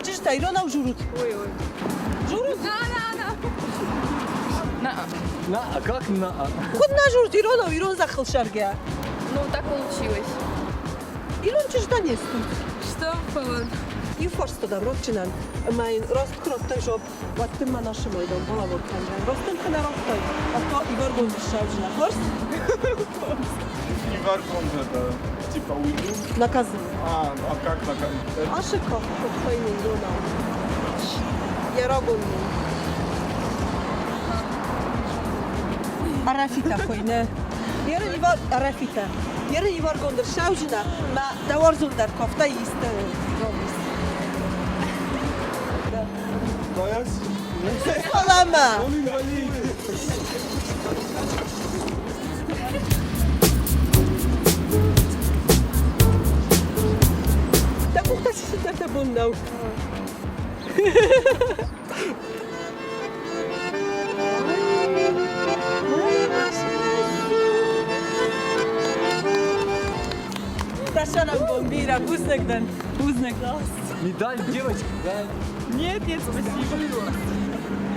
Читай, Рона журут. Ой-ой. Журут? На. На, а как на? Куд на журут, Ирон захыл шаргя. Ну, так получилось. Ирон чишта не студ. Что, Павел? И форс то добро чинан. Майн рост крот той жоb. Вот ты ма наши мой дом, была вот канжа. Ростом ты на ростой. А то и варгон дешевжина. Форс? Не варком это, типа уйду. Наказы. А как на Ашико, вот той не Ирона. Я рогон. Арафита хойне. Ярın var Arafita. Yarın var gondar şavjina. Ma davor zundar kofta iste. To jest? Salama. On inwalid. Tak uchta się na to bundał. Прощана бомбира, вкусных дан. Вкусных. Медаль, девочка, да? Нет, нет, спасибо.